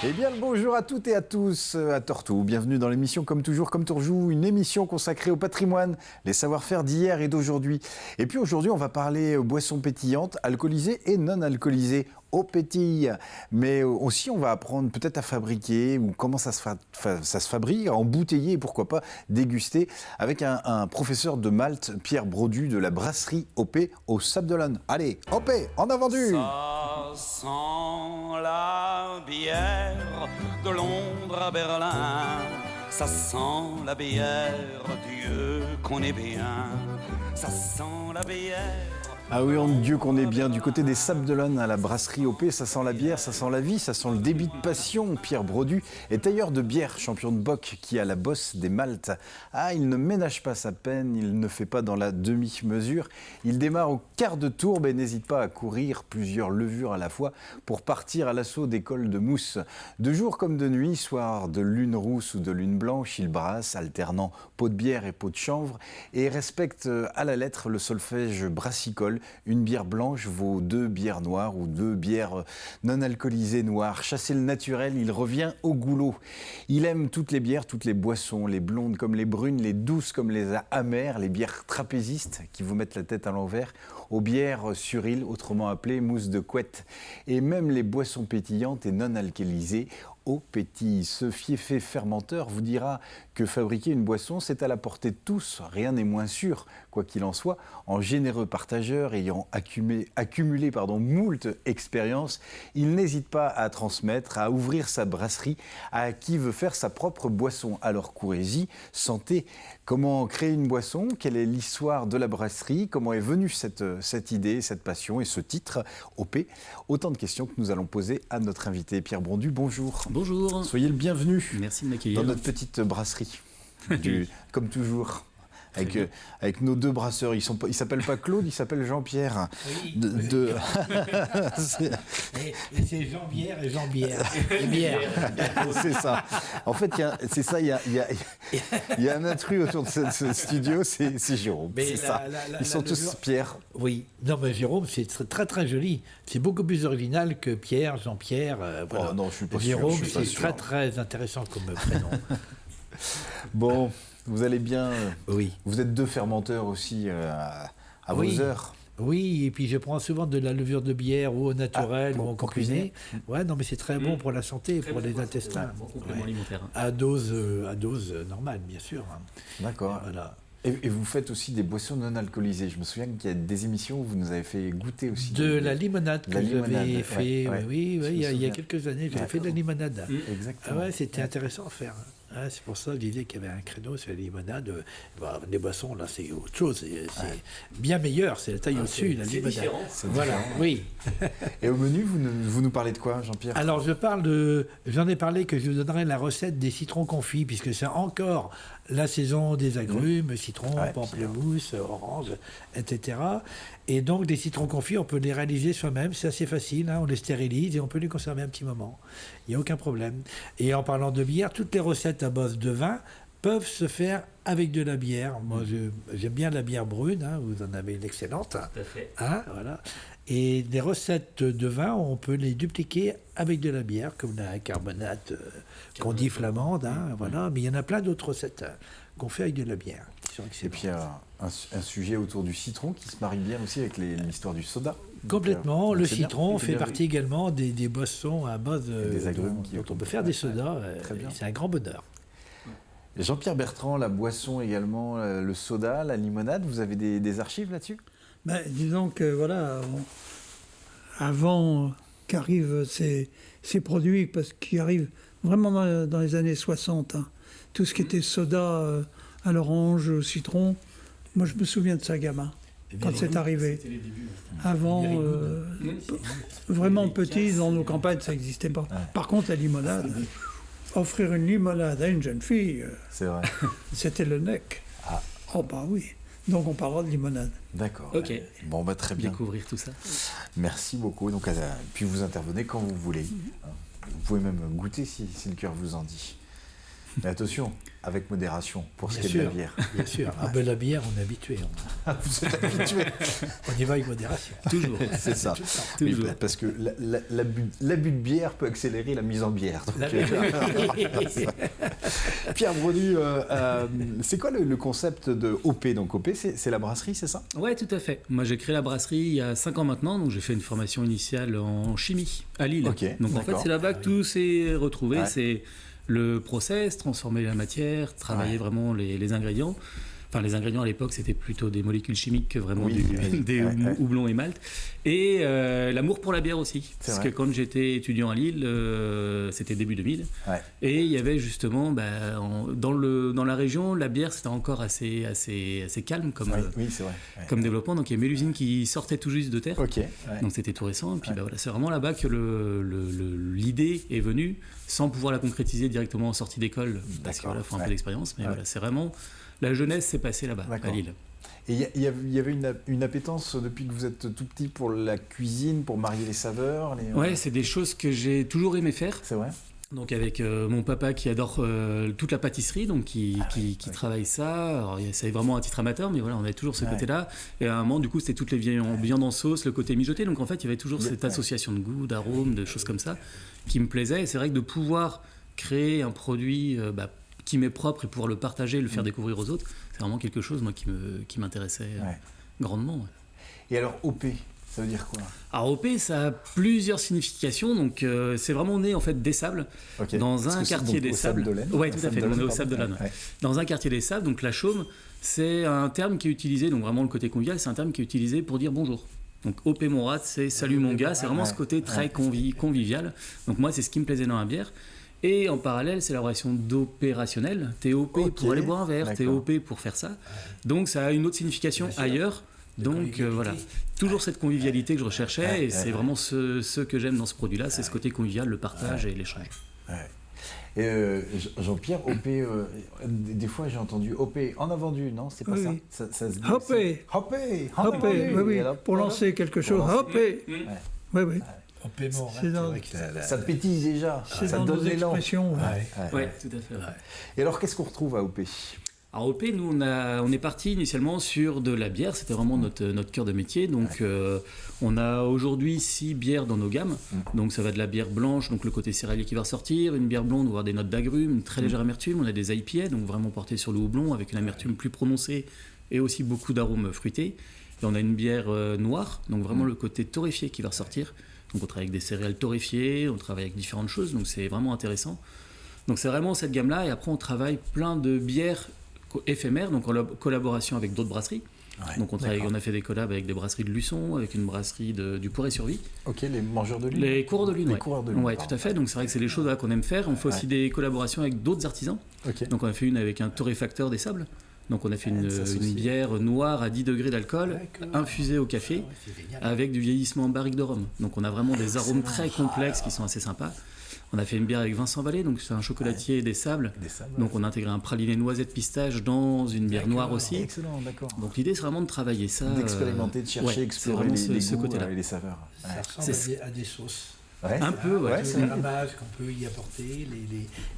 Eh bien, le bonjour à toutes et à tous à Tortou. Bienvenue dans l'émission Comme toujours, comme toujours, une émission consacrée au patrimoine, les savoir-faire d'hier et d'aujourd'hui. Et puis aujourd'hui, on va parler boissons pétillantes, alcoolisées et non alcoolisées, au pétille. Mais aussi, on va apprendre peut-être à fabriquer ou comment ça se fabrique, à embouteiller et pourquoi pas déguster avec un professeur de Malte, Pierre Brodu, de la brasserie OP au Sable d'Olonne. Allez, OP, en avant du... Ça sent la bière de Londres à Berlin. Ça sent la bière, Dieu qu'on est bien. Ça sent la bière. Ah oui, on Dieu qu'on est bien du côté des Sables d'Olonne à la brasserie OP, ça sent la bière, ça sent la vie, ça sent le débit de passion. Pierre Brodu est tailleur de bière, champion de boc qui a la bosse des maltes. Ah, il ne ménage pas sa peine, il ne fait pas dans la demi-mesure. Il démarre au quart de tourbe et n'hésite pas à courir plusieurs levures à la fois pour partir à l'assaut des cols de mousse. De jour comme de nuit, soir de lune rousse ou de lune blanche, il brasse, alternant pot de bière et pot de chanvre et respecte à la lettre le solfège brassicole. Une bière blanche vaut 2 bières noires ou 2 bières non alcoolisées noires. Chasser le naturel, il revient au goulot. Il aime toutes les bières, toutes les boissons, les blondes comme les brunes, les douces comme les amères, les bières trapézistes qui vous mettent la tête à l'envers, aux bières sur île, autrement appelées mousse de couette, et même les boissons pétillantes et non alcoolisées au pétille. Ce fiefé fermenteur vous dira que fabriquer une boisson, c'est à la portée de tous. Rien n'est moins sûr, quoi qu'il en soit. En généreux partageur, ayant accumulé moult expériences, il n'hésite pas à transmettre, à ouvrir sa brasserie à qui veut faire sa propre boisson. Alors courez-y, sentez comment créer une boisson, quelle est l'histoire de la brasserie, comment est venue cette idée, cette passion et ce titre, OP. Autant de questions que nous allons poser à notre invité Pierre Brodu. Bonjour. Bonjour. Soyez le bienvenu. Merci de m'accueillir. Dans notre petite brasserie, comme toujours. Avec nos deux brasseurs, ils s'appellent pas Claude, ils s'appellent Jean-Pierre. Oui, c'est Jean-Bière et Jean-Bière. Et bière. C'est ça. En fait, il y a un intrus autour de ce studio, c'est Jérôme. Mais c'est ça. Ils sont tous Pierre. Oui. Non, mais Jérôme, c'est très très joli. C'est beaucoup plus original que Pierre, Jean-Pierre. Voilà. Oh non, je suis pas Jérôme, sûr. c'est très très intéressant comme prénom. Bon, vous allez bien. Oui. Vous êtes deux fermenteurs aussi à vos heures. Oui, et puis je prends souvent de la levure de bière ou au naturel ou en comprimé. Ouais, non, mais c'est très bon pour la santé, pour les intestins. Bon complément alimentaire. À dose normale, bien sûr. D'accord. Voilà. Et vous faites aussi des boissons non alcoolisées. Je me souviens qu'il y a des émissions où vous nous avez fait goûter aussi. La limonade que j'avais fait, oui, il y a quelques années, j'avais fait de la limonade. Exactement. Ah ouais, c'était intéressant à faire. Ah, c'est pour ça que je disais qu'il y avait un créneau sur la limonade. Les boissons, là, c'est autre chose. C'est bien meilleur, c'est la taille au-dessus, la limonade. Différent. Voilà, oui. Et au menu, vous nous parlez de quoi, Jean-Pierre? Alors, j'en ai parlé que je vous donnerai la recette des citrons confits, puisque c'est encore la saison des agrumes, citron, pamplemousse, orange, etc. Et donc, des citrons confits, on peut les réaliser soi-même, c'est assez facile, on les stérilise et on peut les conserver un petit moment. Il n'y a aucun problème. Et en parlant de bière, toutes les recettes à base de vin peuvent se faire avec de la bière. Moi, j'aime bien la bière brune, vous en avez une excellente. Tout à fait. Voilà. Et des recettes de vin, on peut les dupliquer avec de la bière, comme la carbonate qu'on dit flamande, voilà. Mais il y en a plein d'autres recettes qu'on fait avec de la bière. Et puis il y a un sujet autour du citron qui se marie bien aussi avec l'histoire du soda. Complètement. Le citron fait bien, partie également des boissons à base des agrumes dont on peut faire des sodas. C'est un grand bonheur. Et Jean-Pierre Bertrand, la boisson également, le soda, la limonade, vous avez des archives là-dessus? Disons que voilà, avant qu'arrivent ces produits, parce qu'ils arrivent vraiment dans les années 60, tout ce qui était soda à l'orange, au citron, moi je me souviens de ça gamin, quand c'est arrivé. C'était les débuts. Avant, vraiment petit, dans nos campagnes, ça n'existait pas. Par contre, la limonade, offrir une limonade à une jeune fille, c'est vrai. C'était le nec. Ah. Oh bah oui. Donc on parlera de limonade. D'accord. Ok. Bon, très bien. Découvrir tout ça. Merci beaucoup. Donc, puis vous intervenez quand vous voulez. Vous pouvez même goûter si le cœur vous en dit. Mais attention, avec modération pour ce Bien qui est de la sûr, bière. bien sûr. Ah ben, la bière, on est habitué. Vous êtes habitué. On y va avec modération. Toujours. C'est ça. Tout le temps. Oui, Toujours. parce que l'abus de bière peut accélérer la mise en bière. Donc, Pierre Brodu, c'est quoi le concept de OP? Donc OP, c'est la brasserie, c'est ça? Ouais, tout à fait. Moi, j'ai créé la brasserie il y a 5 ans maintenant, donc j'ai fait une formation initiale en chimie à Lille. Ok, donc en fait, d'accord. c'est là-bas que tout s'est retrouvé. Ouais. C'est le process, transformer la matière, travailler Ouais. vraiment les ingrédients. Enfin, les ingrédients à l'époque, c'était plutôt des molécules chimiques que vraiment Oui, oui, des ouais. houblons et malt. Et l'amour pour la bière aussi. C'est Parce vrai. que quand j'étais étudiant à Lille, c'était début 2000. Ouais. Et il y avait justement, dans la région, la bière, c'était encore assez calme comme, Oui, c'est vrai. Ouais. comme développement. Donc il y avait l'usine qui sortait tout juste de terre. Ok. Ouais. Donc c'était tout récent. Et puis Ouais. voilà, c'est vraiment là-bas que l'idée est venue, sans pouvoir la concrétiser directement en sortie d'école. Parce que D'accord. voilà, faut un Ouais. peu d'expérience. Mais Ouais. voilà, c'est vraiment... La jeunesse s'est passée là-bas, D'accord. à Lille. Et il y avait une appétence depuis que vous êtes tout petit pour la cuisine, pour marier les saveurs Ouais, c'est des choses que j'ai toujours aimé faire. C'est vrai. Donc avec mon papa qui adore toute la pâtisserie, donc qui travaille ça. Alors c'est vraiment un titre amateur, mais voilà, on avait toujours ce Ouais. côté-là. Et à un moment, du coup, c'était toutes les viandes en sauce, le côté mijoté. Donc en fait, il y avait toujours cette Ouais. association de goûts, d'arômes, de choses comme ça, qui me plaisait. Et c'est vrai que de pouvoir créer un produit qui m'est propre et pouvoir le partager, le faire découvrir aux autres, c'est vraiment quelque chose, moi, qui m'intéressait Ouais. grandement. Ouais. Et alors OP, ça veut dire quoi? Alors OP, ça a plusieurs significations. Donc c'est vraiment né en fait des Sables, Ok. dans Parce un que c'est quartier donc des au Sables. Sable-d'Olène. Ouais, tout à fait. On est au pardon. Sable-d'Olène. Ouais. Dans un quartier des Sables, donc la Chaume, c'est un terme qui est utilisé. Donc vraiment le côté convivial, c'est un terme qui est utilisé pour dire bonjour. Donc OP mon rat, c'est salut mon gars. C'est vraiment ce côté très convivial. Donc moi, c'est ce qui me plaisait dans la bière. Et en parallèle, c'est la relation d'opérationnel. TOP Ok, pour aller boire un verre, d'accord. TOP pour faire ça. Donc ça a une autre signification Bien sûr. ailleurs. Donc convivialité. voilà, toujours cette convivialité que je recherchais, Ouais, et ouais, c'est ouais. vraiment ce que j'aime dans ce produit-là, c'est ce côté convivial, le partage et l'échange. Et Jean-Pierre, OP, des fois j'ai entendu OP, on a vendu, non? C'est pas Oui, ça? oui. Ça se dit. Hop, c'est- Hop, on a Hop, vendu. oui, oui, Et alors, pour voilà. lancer quelque chose. lancer. Hop, oui, oui. On paie mon C'est dans- vrai que Ça pétille déjà, C'est ça dans donne nos l'élan. expressions. Ouais. Ouais, tout à fait. Ouais. Et alors qu'est-ce qu'on retrouve à OP? Alors OP, nous on est parti initialement sur de la bière, c'était vraiment notre cœur de métier. Donc on a aujourd'hui 6 bières dans nos gammes. Donc ça va de la bière blanche, donc le côté céréalier qui va ressortir, une bière blonde, voire des notes d'agrumes, une très légère amertume. On a des IPA, donc vraiment portées sur le houblon avec une amertume plus prononcée et aussi beaucoup d'arômes fruités. Et on a une bière noire, donc vraiment le côté torréfié qui va ressortir. Donc on travaille avec des céréales torréfiées, on travaille avec différentes choses, donc c'est vraiment intéressant. Donc c'est vraiment cette gamme-là, et après on travaille plein de bières éphémères, donc en collaboration avec d'autres brasseries. Ouais, Donc on a fait des collabs avec des brasseries de Luçon, avec une brasserie du Poiré-sur-Vie. Ok, les mangeurs de lune. Les coureurs de lune, Les ouais. coureurs de lune, Ouais, pardon. tout à fait. Donc c'est vrai que c'est les choses là qu'on aime faire. On fait aussi des collaborations avec d'autres artisans. Ok. Donc on a fait une avec un torréfacteur des Sables. Donc on a fait ça s'associe. une bière noire à 10 degrés d'alcool, D'accord. infusée au café, c'est génial. avec du vieillissement en barrique de rhum. Donc on a vraiment des arômes très complexes qui sont assez sympas. On a fait une bière avec Vincent Vallée, donc c'est un chocolatier des Sables. Des sables. Donc on a intégré un praliné noisette pistache dans une bière noire aussi. Excellent, d'accord. Donc l'idée c'est vraiment de travailler ça. D'expérimenter, de chercher, ouais, c'est explorer vraiment les ce goûts côté-là. et les saveurs. Ça C'est- ressemble à des sauces. Ouais, Un peu, ouais. c'est C'est vrai. la base qu'on peut y apporter,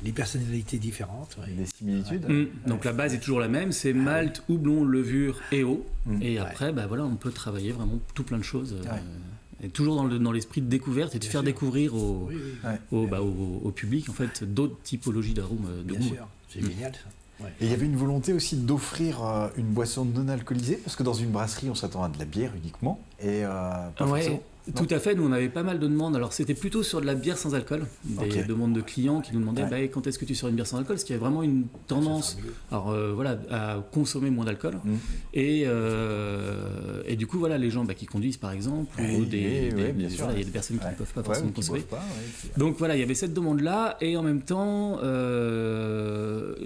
les personnalités différentes. ouais. Des similitudes. Donc la base est toujours la même, c'est malt, houblon, levure et eau. Mm. Et après, voilà, on peut travailler vraiment tout plein de choses. Ouais. Et toujours dans l'esprit de découverte et de faire sûr. découvrir Oui, oui, au public en fait d'autres typologies d'arômes de bien goût. sûr. C'est génial ça. Ouais. Et il y avait une volonté aussi d'offrir une boisson non alcoolisée, parce que dans une brasserie, on s'attend à de la bière uniquement. Et pas Ouais, forcément. tout à fait. Nous, on avait pas mal de demandes. Alors, c'était plutôt sur de la bière sans alcool. Des Ok. demandes de clients qui nous demandaient Ouais. quand est-ce que tu sors une bière sans alcool. Parce qu'il y avait vraiment une tendance alors, voilà, à consommer moins d'alcool. Et du coup, voilà, les gens qui conduisent, par exemple, ou Oui, des, oui, bien des- sûr. voilà, il y a des personnes qui Ouais. ne peuvent pas Ouais, forcément ou qui consommer. boivent pas, ouais, puis- Donc voilà, il y avait cette demande-là, et en même temps,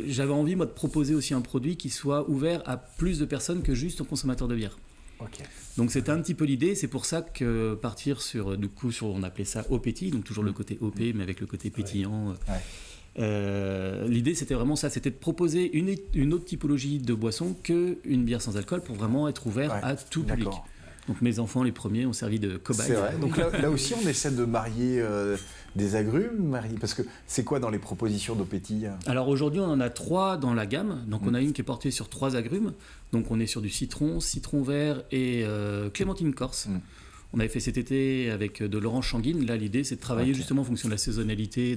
j'avais envie, moi, de proposer aussi un produit qui soit ouvert à plus de personnes que juste aux consommateurs de bière. Ok. Donc c'était un petit peu l'idée, c'est pour ça que partir sur, on appelait ça au pétit, donc toujours le côté OP, mais avec le côté pétillant. L'idée c'était vraiment ça, c'était de proposer une autre typologie de boisson qu'une bière sans alcool pour vraiment être ouvert Ouais, à tout public. d'accord. Donc mes enfants, les premiers, ont servi de cobayes. C'est vrai. Donc là aussi, on essaie de marier des agrumes, parce que c'est quoi dans les propositions d'Opétit? Alors aujourd'hui, on en a 3 dans la gamme. Donc on a une qui est portée sur 3 agrumes. Donc on est sur du citron, citron vert et clémentine corse. On avait fait cet été avec de l'orange sanguine. Là, l'idée, c'est de travailler justement en fonction de la saisonnalité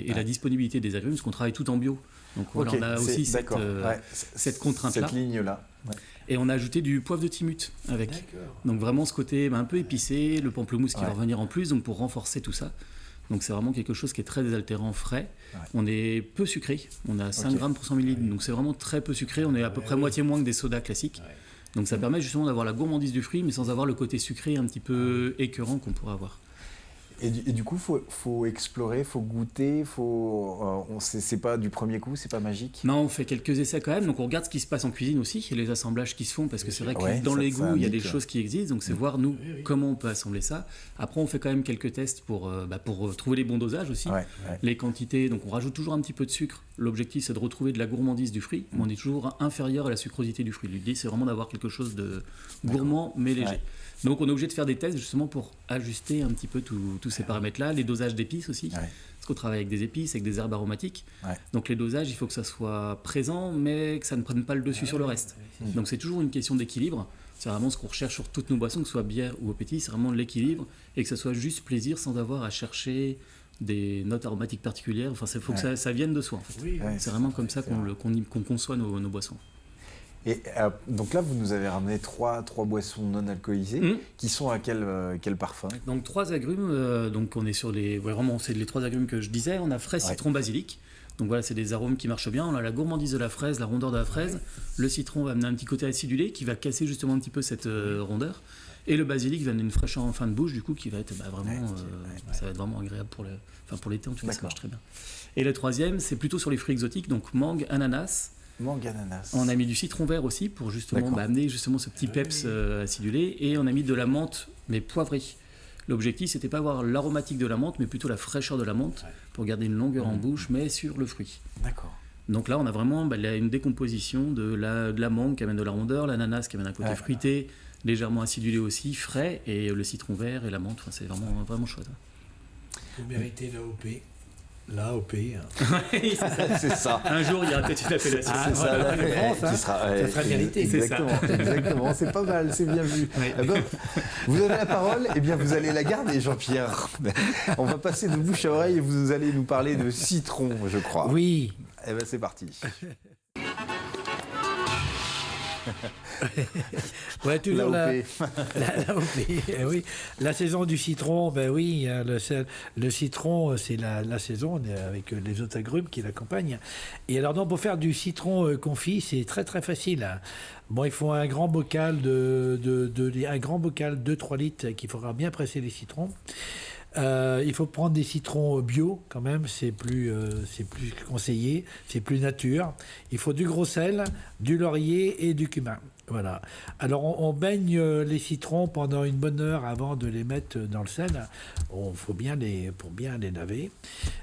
et la disponibilité des agrumes, parce qu'on travaille tout en bio. Donc voilà, on a aussi cette contrainte-là. Cette ligne-là. Ouais. Et on a ajouté du poivre de Timut avec. Donc vraiment ce côté un peu épicé, le pamplemousse qui va revenir en plus, donc pour renforcer tout ça. Donc c'est vraiment quelque chose qui est très désaltérant, frais. Ouais. On est peu sucré, on a 5 grammes pour 100 ml, donc c'est vraiment très peu sucré. On est à peu près moitié moins que des sodas classiques. Ouais. Donc ça permet justement d'avoir la gourmandise du fruit, mais sans avoir le côté sucré un petit peu écœurant qu'on pourrait avoir. Et du coup, faut explorer, faut goûter, c'est pas du premier coup, c'est pas magique. Non, on fait quelques essais quand même. Donc on regarde ce qui se passe en cuisine aussi, et les assemblages qui se font, parce que c'est vrai que dans les goûts, il y a des choses qui existent. Donc c'est voir nous comment on peut assembler ça. Après, on fait quand même quelques tests pour trouver les bons dosages aussi, les quantités. Donc on rajoute toujours un petit peu de sucre. L'objectif, c'est de retrouver de la gourmandise du fruit, mais on est toujours inférieur à la sucrosité du fruit. L'idée, c'est vraiment d'avoir quelque chose de gourmand mais léger. Ouais. Donc on est obligé de faire des tests justement pour ajuster un petit peu tous ces paramètres-là, les dosages d'épices aussi, parce qu'on travaille avec des épices, avec des herbes aromatiques. Donc les dosages, il faut que ça soit présent, mais que ça ne prenne pas le dessus sur le reste. Donc c'est toujours une question d'équilibre. C'est vraiment ce qu'on recherche sur toutes nos boissons, que ce soit bière ou Opétit, c'est vraiment l'équilibre et que ça soit juste plaisir sans avoir à chercher des notes aromatiques particulières. Enfin, il faut que ça vienne de soi. En fait. C'est vraiment comme ça qu'on conçoit nos boissons. Et donc là, vous nous avez ramené trois boissons non alcoolisées qui sont à quel parfum? Donc 3 agrumes, donc on est sur vraiment c'est les 3 agrumes que je disais. On a fraise, citron, basilic. Donc voilà, c'est des arômes qui marchent bien. On a la gourmandise de la fraise, la rondeur de la fraise. Le citron va amener un petit côté acidulé qui va casser justement un petit peu cette rondeur. Et le basilic va amener une fraîcheur en fin de bouche, du coup, qui va être vraiment, ça va être vraiment agréable pour l'été. En tout cas, ça marche très bien. Et le 3e, c'est plutôt sur les fruits exotiques, donc mangue, ananas. Mangue, ananas. On a mis du citron vert aussi pour justement amener justement ce petit peps acidulé, et on a mis de la menthe mais poivrée. L'objectif, c'était pas avoir l'aromatique de la menthe, mais plutôt la fraîcheur de la menthe pour garder une longueur en bouche, mais sur le fruit. D'accord. Donc là, on a vraiment une décomposition de la mangue qui amène de la rondeur, l'ananas qui amène un côté fruité, légèrement acidulé aussi, frais, et le citron vert et la menthe. Enfin, c'est vraiment chouette. Vous méritez l'AOP. L'AOP. C'est ça. Un jour, il y aura peut-être une appellation. C'est ça, France, ça sera mérité. Exactement, c'est pas mal, c'est bien vu. Donc, vous avez la parole, et bien vous allez la garder, Jean-Pierre. On va passer de bouche à oreille et vous allez nous parler de citron, je crois. Oui. Eh bien, c'est parti. Ouais, toujours l'AOP. Oui. La saison du citron, le citron, c'est la saison avec les autres agrumes qui l'accompagnent. Et alors, donc, pour faire du citron confit, c'est très très facile. Bon, il faut un grand bocal de 2-3 litres qu'il faudra bien presser les citrons. Il faut prendre des citrons bio quand même, c'est plus conseillé, c'est plus nature. Il faut du gros sel, du laurier et du cumin. Voilà. Alors on baigne les citrons pendant une bonne heure avant de les mettre dans le sel. Pour bien les laver.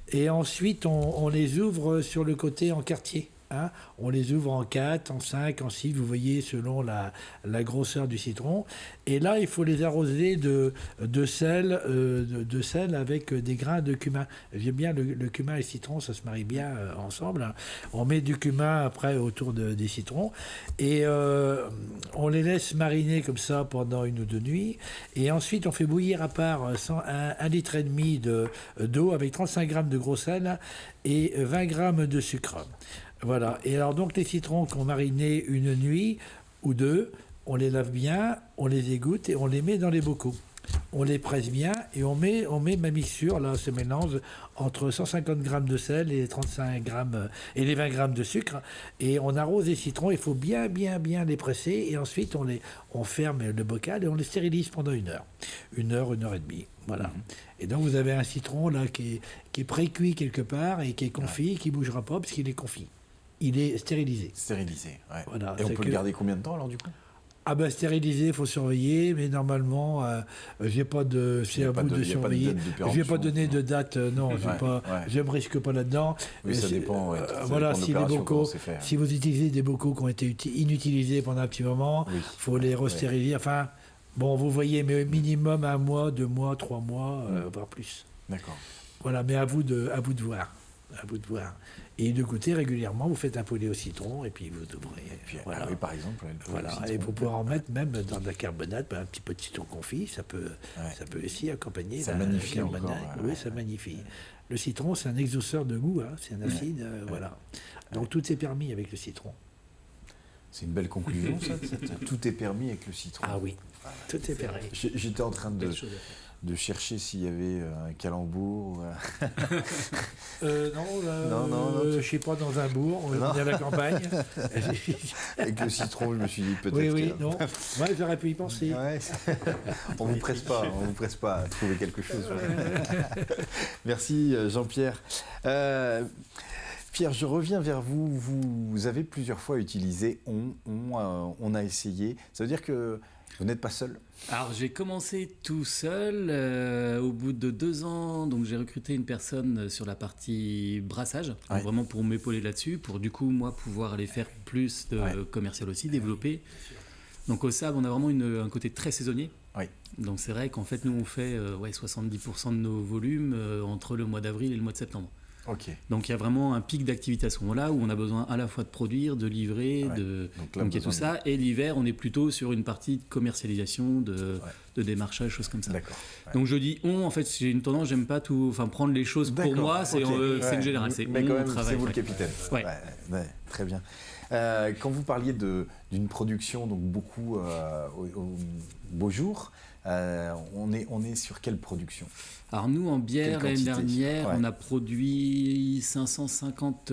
Et ensuite on les ouvre sur le côté en quartier. On les ouvre en 4, en 5, en 6, vous voyez, selon la grosseur du citron. Et là, il faut les arroser de sel avec des grains de cumin. J'aime bien le cumin et le citron, ça se marie bien ensemble. On met du cumin après autour des citrons. Et on les laisse mariner comme ça pendant 1 ou 2 nuits. Et ensuite, on fait bouillir à part 1,5 litre d'eau avec 35 grammes de gros sel et 20 grammes de sucre. Voilà. Et alors donc les citrons qu'on marinait 1 nuit ou 2, on les lave bien, on les égoutte et on les met dans les bocaux. On les presse bien et on met ma mixture, là, ce mélange entre 150 grammes de sel et 35 grammes et les 20 grammes de sucre. Et on arrose les citrons, il faut bien les presser. Et ensuite, on ferme le bocal et on les stérilise pendant 1 heure. 1 heure, 1 heure et demie. Voilà. Et donc, vous avez un citron là qui est pré-cuit quelque part et qui est confit, qui ne bougera pas parce qu'il est confit. Il est stérilisé. Stérilisé, ouais. Voilà, et on peut le garder combien de temps alors du coup? Stérilisé, il faut surveiller, mais normalement, j'ai pas de. C'est à vous de surveiller. Je ne vais pas donner de date, non, je ne me risque pas là-dedans. Oui, ça dépend. Voilà, si les bocaux, si vous utilisez des bocaux qui ont été inutilisés pendant un petit moment, il faut les restériliser. Enfin, Bon, vous voyez, mais minimum 1 mois, 2 mois, 3 mois, voire plus. D'accord. Voilà, mais à vous de voir. À vous de voir. Et de goûter régulièrement, vous faites un poulet au citron et puis vous devrez. Et puis, voilà. oui, par exemple. Voilà. Et vous pouvez en mettre même dans de la carbonate, un petit peu de citron confit, ça peut aussi accompagner ça la magnifie carbonate. encore. Oui, ça magnifie. Le citron, c'est un exauceur de goût, c'est un acide, voilà. Donc tout est permis avec le citron. C'est une belle conclusion, ça. Tout est permis avec le citron. Ah oui, tout est permis. J'étais en train de chercher s'il y avait un calembour. Non, je ne suis pas dans un bourg, on est à la campagne. Avec le citron, je me suis dit peut-être. Oui, non. Moi, j'aurais pu y penser. Ouais, on vous presse pas à trouver quelque chose. Merci Jean-Pierre. Pierre, je reviens vers vous. Vous avez plusieurs fois utilisé on a essayé. Ça veut dire que vous n'êtes pas seul? Alors j'ai commencé tout seul. Au bout de 2 ans, donc j'ai recruté une personne sur la partie brassage, donc vraiment pour m'épauler là-dessus, pour du coup moi pouvoir aller faire plus de commercial aussi, développer. Donc au SAB, on a vraiment un côté très saisonnier. Oui. Donc c'est vrai qu'en fait nous on fait 70% de nos volumes entre le mois d'avril et le mois de septembre. Okay. Donc il y a vraiment un pic d'activité à ce moment-là où on a besoin à la fois de produire, de livrer, donc il y a tout ça. Et l'hiver, on est plutôt sur une partie de commercialisation, de démarchage, choses comme ça. D'accord. Donc je dis en fait j'ai une tendance, j'aime pas prendre les choses pour moi, c'est une générale, c'est mais quand même, travail. c'est vous le capitaine. Ouais. Très bien. Quand vous parliez d'une production, donc beaucoup au beau jour, on est sur quelle production? Alors nous, en bière, l'année dernière, Ouais. on a produit 550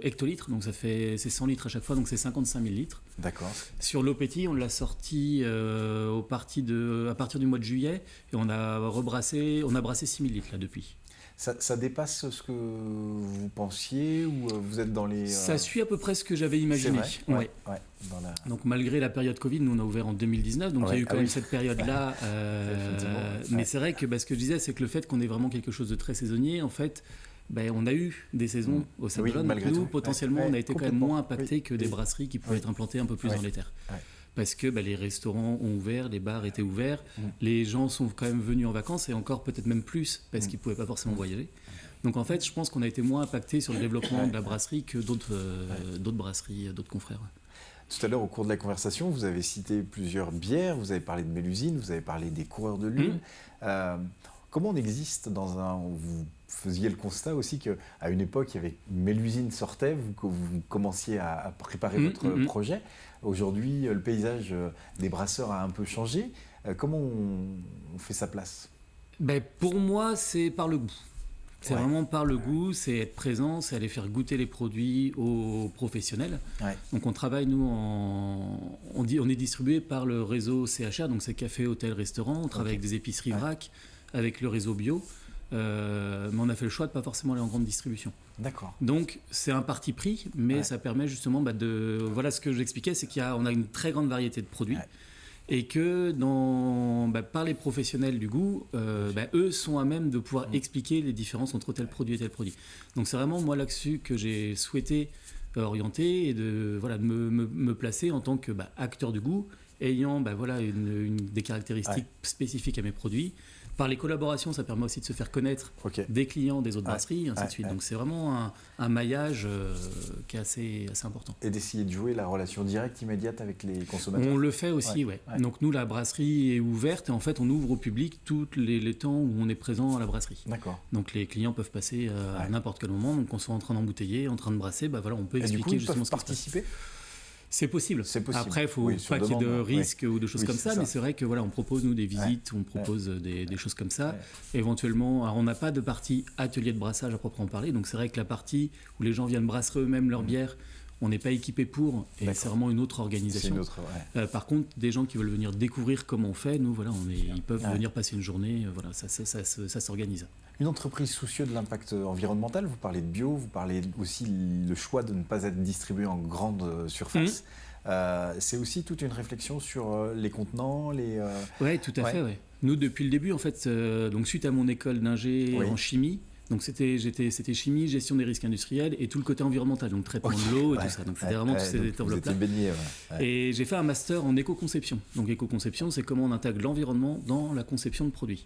hectolitres, donc c'est 100 litres à chaque fois, donc c'est 55 000 litres. D'accord. Sur l'eau pétille, on l'a sorti à partir du mois de juillet, et on a brassé 6 000 litres là depuis. Ça dépasse ce que vous pensiez ou vous êtes dans les... Ça suit à peu près ce que j'avais imaginé. C'est vrai. Ouais. Donc malgré la période Covid, nous on a ouvert en 2019, donc il y a eu quand même cette période-là. Mais c'est vrai que ce que je disais, c'est que le fait qu'on ait vraiment quelque chose de très saisonnier, en fait, on a eu des saisons au Sablon. Malgré nous, tout. potentiellement, on a été quand même moins impactés que des brasseries qui pouvaient être implantées un peu plus dans les terres. Ouais. Parce que les restaurants ont ouvert, les bars étaient ouverts, les gens sont quand même venus en vacances et encore peut-être même plus parce qu'ils ne pouvaient pas forcément voyager. Donc en fait, je pense qu'on a été moins impacté sur le développement de la brasserie que d'autres brasseries, d'autres confrères. Tout à l'heure, au cours de la conversation, vous avez cité plusieurs bières, vous avez parlé de Mélusine, vous avez parlé des coureurs de lune. Comment on existe vous faisiez le constat aussi qu'à une époque, il y avait Mélusine sortait, vous commenciez à préparer votre projet. Aujourd'hui, le paysage des brasseurs a un peu changé. Comment on fait sa place? Pour moi, c'est par le goût. C'est vraiment par le goût, c'est être présent, c'est aller faire goûter les produits aux professionnels. Ouais. Donc on travaille, nous, on est distribué par le réseau CHR, donc c'est café, hôtel, restaurant. On travaille avec des épiceries vrac, avec le réseau bio. Mais on a fait le choix de ne pas forcément aller en grande distribution. D'accord. Donc c'est un parti pris, mais ça permet justement voilà ce que j'expliquais, c'est qu'on a une très grande variété de produits. Ouais. Et que par les professionnels du goût, eux sont à même de pouvoir expliquer les différences entre tel produit et tel produit. Donc c'est vraiment moi là-dessus que j'ai souhaité orienter et de me placer en tant que acteur du goût, ayant des caractéristiques spécifiques à mes produits. Par les collaborations, ça permet aussi de se faire connaître des clients des autres brasseries, et ainsi de suite. Donc c'est vraiment un maillage qui est assez important. Et d'essayer de jouer la relation directe, immédiate avec les consommateurs. On le fait aussi, ouais. Donc nous, la brasserie est ouverte et en fait, on ouvre au public tous les temps où on est présent à la brasserie. D'accord. Donc les clients peuvent passer à n'importe quel moment. Donc on soit en train d'embouteiller, en train de brasser, on peut expliquer justement ce qui se passe. Participer. C'est possible. Après, il ne faut pas qu'il y ait de risques ou de choses comme ça, mais c'est vrai que on propose nous des visites, on propose des choses comme ça. Éventuellement, alors on n'a pas de partie atelier de brassage à proprement parler, donc c'est vrai que la partie où les gens viennent brasser eux-mêmes leur bière, on n'est pas équipé pour, et c'est vraiment une autre organisation. Par contre, des gens qui veulent venir découvrir comment on fait, nous, ils peuvent venir passer une journée, ça s'organise. Une entreprise soucieuse de l'impact environnemental, vous parlez de bio, vous parlez aussi le choix de ne pas être distribué en grande surface. C'est aussi toute une réflexion sur les contenants, Oui, tout à fait. Ouais. Nous, depuis le début, en fait, donc suite à mon école d'ingé en chimie, Donc c'était chimie, gestion des risques industriels et tout le côté environnemental, donc traitement de l'eau et tout ça. Donc c'était vraiment tous ces enveloppes-là. Et j'ai fait un master en éco-conception. Donc éco-conception, c'est comment on intègre l'environnement dans la conception de produits.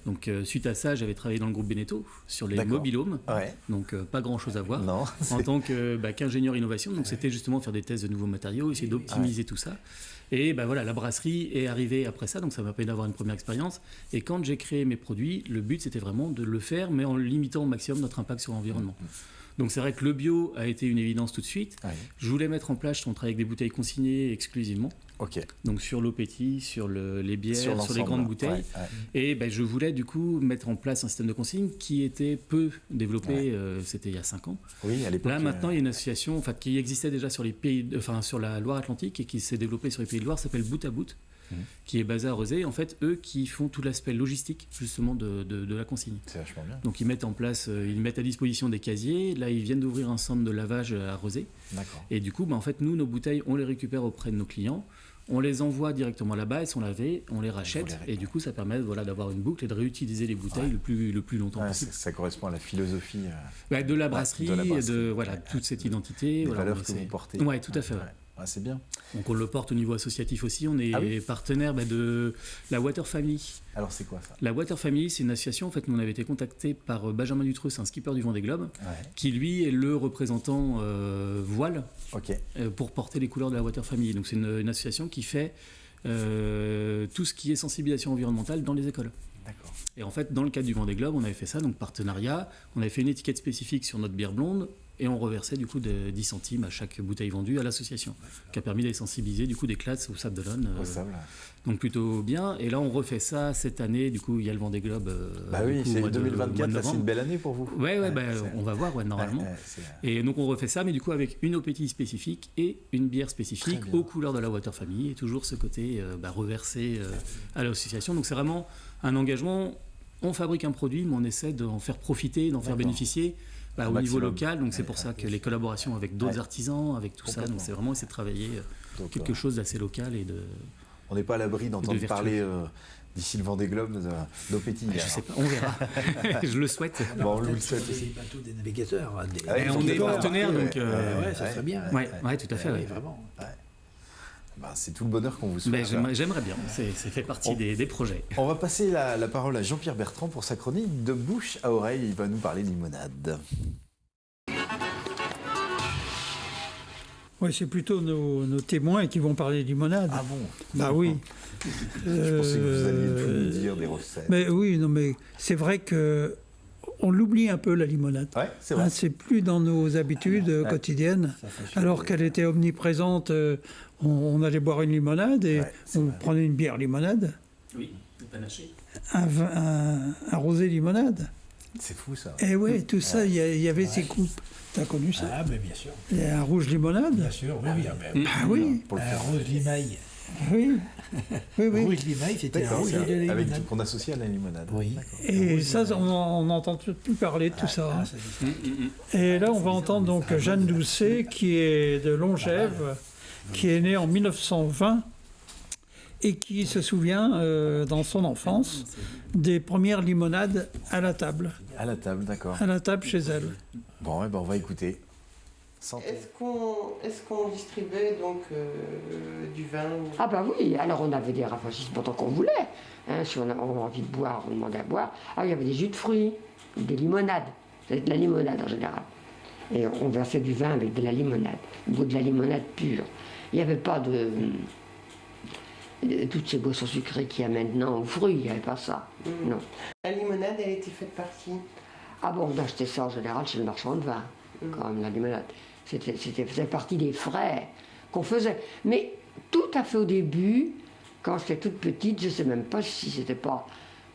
Donc suite à ça, j'avais travaillé dans le groupe Beneteau sur les mobilhomes. Donc pas grand-chose à voir. Non, en tant qu'ingénieur innovation. Donc c'était justement faire des tests de nouveaux matériaux, essayer d'optimiser tout ça. Et voilà, la brasserie est arrivée après ça, donc ça m'a permis d'avoir une première expérience. Et quand j'ai créé mes produits, le but c'était vraiment de le faire, mais en limitant au maximum notre impact sur l'environnement. Donc c'est vrai que le bio a été une évidence tout de suite. Je voulais mettre en place, on travaille avec des bouteilles consignées exclusivement. Donc sur l'eau pétille, sur les bières, sur les grandes bouteilles. Et je voulais du coup mettre en place un système de consigne qui était peu développé, c'était il y a 5 ans. Oui, à l'époque. Là maintenant il y a une association qui existait déjà sur sur la Loire-Atlantique et qui s'est développée sur les Pays de Loire, s'appelle Bout à Bout, qui est basée à Rezé. En fait, eux qui font tout l'aspect logistique justement de la consigne. C'est vachement bien. Donc ils mettent en place, ils mettent à disposition des casiers. Là ils viennent d'ouvrir un centre de lavage à Rezé. Et du coup, en fait, nous, nos bouteilles, on les récupère auprès de nos clients. On les envoie directement là-bas, elles sont lavées, on les rachète, et du coup ça permet d'avoir une boucle et de réutiliser les bouteilles le plus longtemps possible. Ça correspond à la philosophie de la brasserie, de toute cette identité. Les valeurs que vous portez. Oui, tout à fait. C'est bien. Donc on le porte au niveau associatif aussi, on est partenaire de la Water Family. Alors c'est quoi ça ? La Water Family, c'est une association, en fait, nous on avait été contacté par Benjamin Dutreux, c'est un skipper du Vendée Globe, qui lui est le représentant voile pour porter les couleurs de la Water Family. Donc c'est une association qui fait tout ce qui est sensibilisation environnementale dans les écoles. Et en fait, dans le cadre du Vendée Globe, on avait fait ça, donc partenariat, on avait fait une étiquette spécifique sur notre bière blonde, et on reversait du coup de 10 centimes à chaque bouteille vendue à l'association, qui a permis de les sensibiliser du coup des classes au Sable d'Olonne. Donc plutôt bien. Et là on refait ça cette année, du coup il y a le Vendée Globe. C'est 2024, là, c'est une belle année pour vous. On va voir normalement. Et donc on refait ça, mais du coup avec une eau pétille spécifique et une bière spécifique aux couleurs de la Water Family, et toujours ce côté reversé à l'association. Donc c'est vraiment un engagement. On fabrique un produit, mais on essaie d'en faire profiter, d'en faire bénéficier au niveau local. Donc c'est pour ça que les collaborations avec d'autres artisans, avec tout ça, donc c'est vraiment essayer de travailler quelque chose d'assez local et de. On n'est pas à l'abri d'entendre parler d'ici le Vendée Globe d'eau pétille. Je sais pas, on verra. Je le souhaite. On le souhaite aussi. Des bateaux, des navigateurs. On est partenaires, donc. ça serait bien. Oui, tout à fait. Vraiment. C'est tout le bonheur qu'on vous souhaite. J'aimerais bien, c'est fait partie des projets. On va passer la parole à Jean-Pierre Bertrand pour sa chronique de bouche à oreille. Il va nous parler limonade. Oui, c'est plutôt nos témoins qui vont parler de limonade. Ah bon ? Bah oui. Je pensais que vous alliez tout nous dire des recettes. Mais oui, mais c'est vrai que on l'oublie un peu, la limonade. Ouais, c'est vrai. C'est plus dans nos habitudes quotidiennes, alors qu'elle était omniprésente. On allait boire une limonade et on prenait une bière limonade. Oui, le panaché. Un rosé limonade. C'est fou ça. Et oui, tout ça, il y avait ces coupes. T'as connu ça ? Ah, mais bien sûr. Il y a un rouge limonade. Bien sûr, oui. Oui. Un rose limaille. Oui. Rouge limaille, c'était un rouge de la limonade. Qu'on associe à la limonade. Oui. Et ça, on n'entend plus parler de tout ça. Et là, on va entendre donc Jeanne Doucet, qui est de Longève, qui est née en 1920 et qui se souvient, dans son enfance, des premières limonades à la table. À la table, d'accord. À la table chez elle. Bon, on va écouter. Est-ce qu'on distribuait donc du vin Ah bah oui, alors on avait des rafraîchissements tant qu'on voulait. Si on avait envie de boire, on demandait à boire. Ah, il y avait des jus de fruits, des limonades. C'était de la limonade en général. Et on versait du vin avec de la limonade, ou de la limonade pure. Il n'y avait pas de toutes ces boissons sucrées qu'il y a maintenant aux fruits, il n'y avait pas ça. Non. La limonade, elle était faite par qui ? Ah bon, on achetait ça en général chez le marchand de vin, quand même, la limonade. Faisait partie des frais qu'on faisait. Mais tout à fait au début, quand j'étais toute petite, je ne sais même pas si c'était pas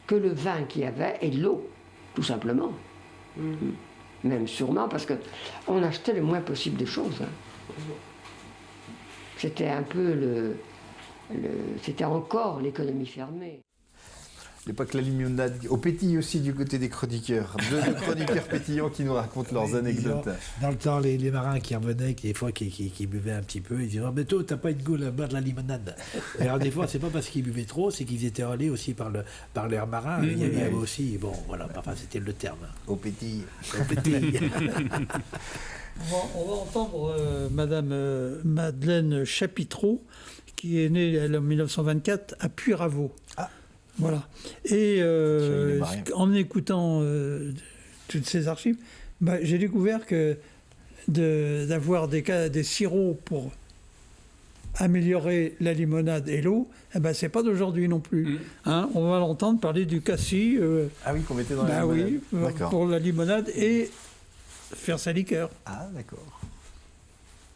que le vin qu'il y avait et de l'eau, tout simplement. Même sûrement, parce qu'on achetait le moins possible de choses. C'était un peu c'était encore l'économie fermée. Il n'y a pas que la limonade. Au pétille aussi du côté des chroniqueurs. Deux chroniqueurs pétillants qui nous racontent leurs anecdotes. Dans le temps, les marins qui revenaient, des fois qui buvaient un petit peu, ils disaient « Mais toi, t'as pas une goule à boire de la limonade ?» Et alors des fois, c'est pas parce qu'ils buvaient trop, c'est qu'ils étaient relais aussi par l'air marin. Il y avait aussi, bon, voilà, enfin, c'était le terme. Au pétille. Au pétille. On va entendre Madame Madeleine Chapitreau, qui est née en 1924 à Puyraveau. Ah. Voilà. Et en écoutant toutes ces archives, j'ai découvert que d'avoir des sirops pour améliorer la limonade et l'eau, c'est pas d'aujourd'hui non plus. Hein, on va l'entendre parler du cassis. Ah oui, qu'on mettait dans la limonade. Oui, pour la limonade et faire sa liqueur. Ah, d'accord.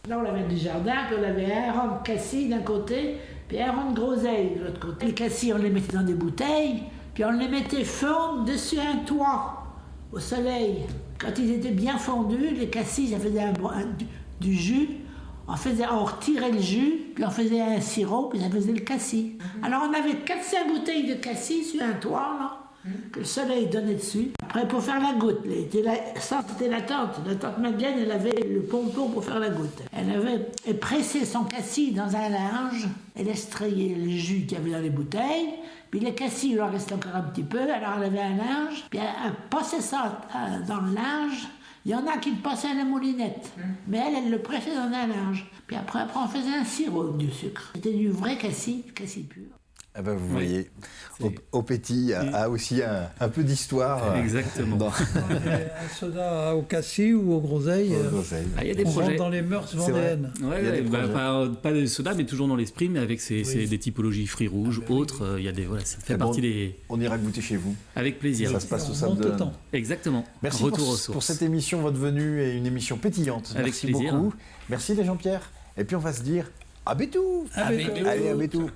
Là, on avait du jardin, puis on avait un rang de cassis d'un côté, puis un rang de groseille de l'autre côté. Les cassis, on les mettait dans des bouteilles, puis on les mettait fondre dessus un toit, au soleil. Quand ils étaient bien fondus, les cassis, ça faisait du jus. On retirait le jus, puis on faisait un sirop, puis ça faisait le cassis. Alors on avait 400 bouteilles de cassis sur un toit, là, que le soleil donnait dessus. Après, pour faire la goutte, ça c'était la tante. La tante Madeleine, elle avait le pompon pour faire la goutte. Elle pressait son cassis dans un linge, elle estrayait le jus qu'il y avait dans les bouteilles, puis le cassis, il en restait encore un petit peu, alors elle avait un linge, puis elle passait ça dans le linge. Il y en a qui le passaient à la moulinette, mais elle le pressait dans un linge. Puis après, on faisait un sirop du sucre. C'était du vrai cassis pur. Ah ben vous voyez, au pétille a aussi un peu d'histoire. Exactement. Un soda au cassis ou aux groseilles. Il y a des on projets. rentre dans les mœurs vendéennes. Pas de soda, mais toujours dans l'esprit, mais avec des typologies fruits rouges, autres. Il y a ça fait partie des. On ira goûter chez vous. Avec plaisir. Ça se passe au Sable-d'Olonne. Exactement. Merci pour cette émission, votre venue est une émission pétillante. Avec Merci plaisir. beaucoup. Merci les Jean-Pierre. Et puis on va se dire à bientôt. À bientôt. Allez, à bientôt.